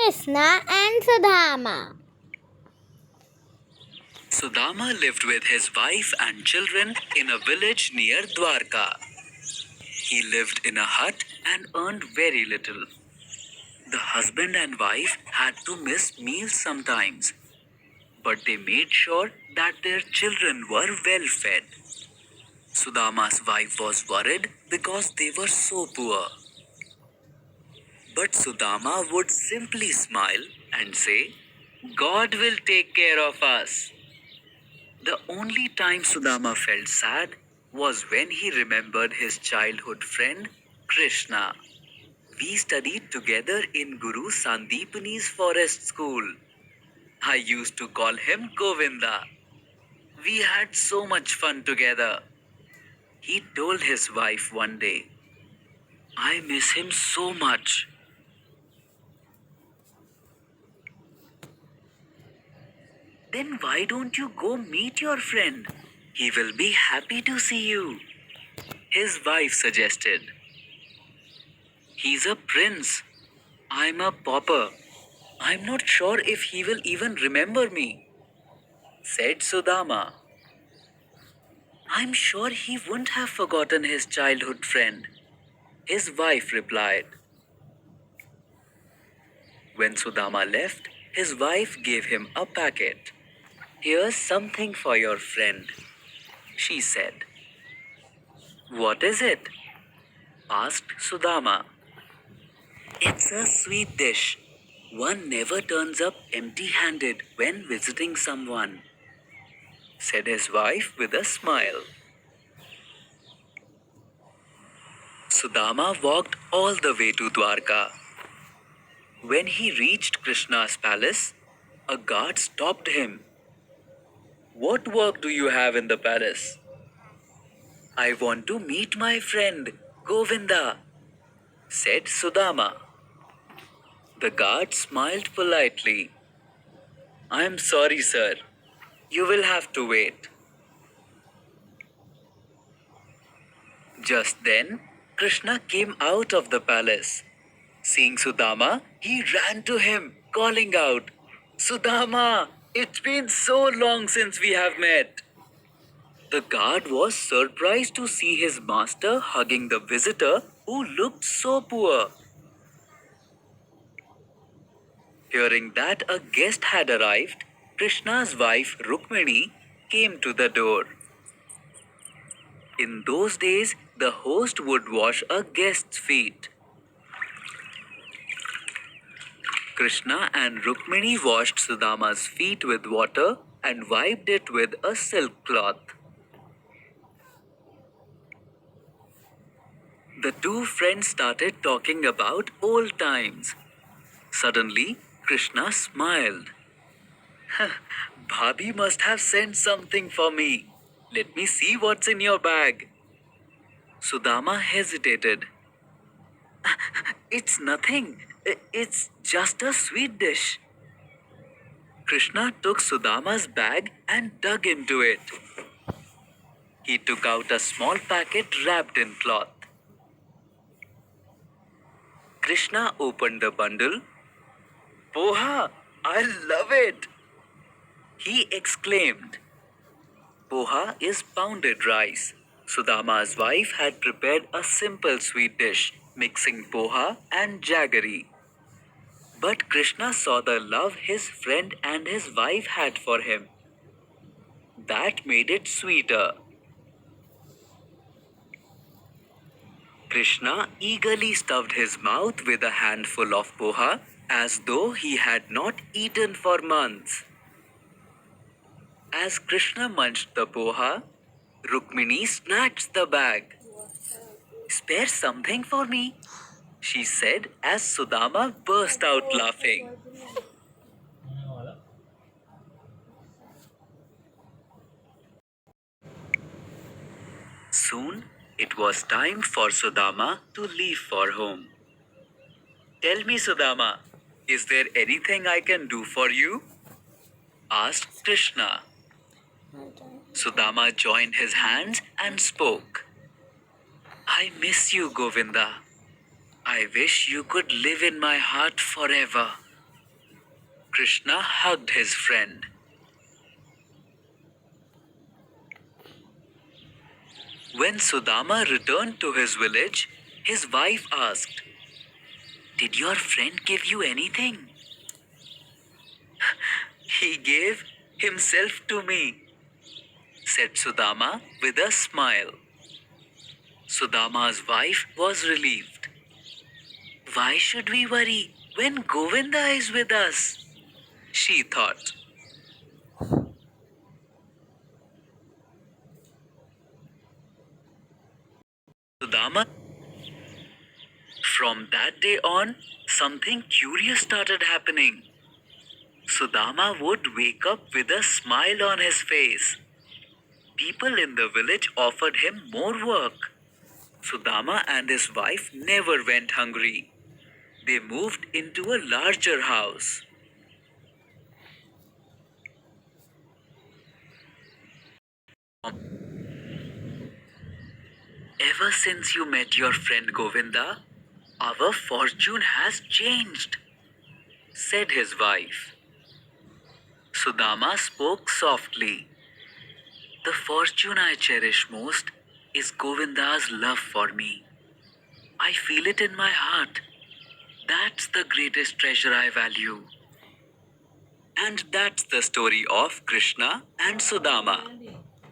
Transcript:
Krishna and Sudama. Sudama lived with his wife and children in a village near Dwarka. He lived in a hut and earned very little. The husband and wife had to miss meals sometimes, but they made sure that their children were well fed. Sudama's wife was worried because they were so poor. But Sudama would simply smile and say, God will take care of us. The only time Sudama felt sad was when he remembered his childhood friend, Krishna. We studied together in Guru Sandipani's forest school. I used to call him Govinda. We had so much fun together. He told his wife one day, I miss him so much. Then why don't you go meet your friend? He will be happy to see you. His wife suggested. He's a prince. I'm a pauper. I'm not sure if he will even remember me, said Sudama. I'm sure he wouldn't have forgotten his childhood friend, his wife replied. When Sudama left, his wife gave him a packet. Here's something for your friend, she said. What is it? Asked Sudama. It's a sweet dish. One never turns up empty handed when visiting someone, said his wife with a smile. Sudama walked all the way to Dwarka. When he reached Krishna's palace, a guard stopped him. What work do you have in the palace? I want to meet my friend, Govinda, said Sudama. The guard smiled politely. I am sorry, sir. You will have to wait. Just then, Krishna came out of the palace. Seeing Sudama, he ran to him, calling out, Sudama, it's been so long since we have met. The guard was surprised to see his master hugging the visitor who looked so poor. Hearing that a guest had arrived, Krishna's wife Rukmini came to the door. In those days, the host would wash a guest's feet. Krishna and Rukmini washed Sudama's feet with water and wiped it with a silk cloth. The two friends started talking about old times. Suddenly, Krishna smiled. Bhabhi must have sent something for me. Let me see what's in your bag. Sudama hesitated. It's nothing. It's just a sweet dish. Krishna took Sudama's bag and dug into it. He took out a small packet wrapped in cloth. Krishna opened the bundle. Poha, I love it! He exclaimed. Poha is pounded rice. Sudama's wife had prepared a simple sweet dish, mixing poha and jaggery. But Krishna saw the love his friend and his wife had for him. That made it sweeter. Krishna eagerly stuffed his mouth with a handful of poha as though he had not eaten for months. As Krishna munched the poha, Rukmini snatched the bag. Spare something for me, she said as Sudama burst out laughing. Soon, it was time for Sudama to leave for home. Tell me, Sudama, is there anything I can do for you? Asked Krishna. Sudama joined his hands and spoke. I miss you, Govinda. I wish you could live in my heart forever. Krishna hugged his friend. When Sudama returned to his village, his wife asked, "Did your friend give you anything?" "He gave himself to me," said Sudama with a smile. Sudama's wife was relieved. "Why should we worry when Govinda is with us?" she thought. Sudama. From that day on, something curious started happening. Sudama would wake up with a smile on his face. People in the village offered him more work. Sudama and his wife never went hungry. They moved into a larger house. "Ever since you met your friend Govinda, our fortune has changed," said his wife. Sudama spoke softly. "The fortune I cherish most is Govinda's love for me. I feel it in my heart. That's the greatest treasure I value." And that's the story of Krishna and Sudama.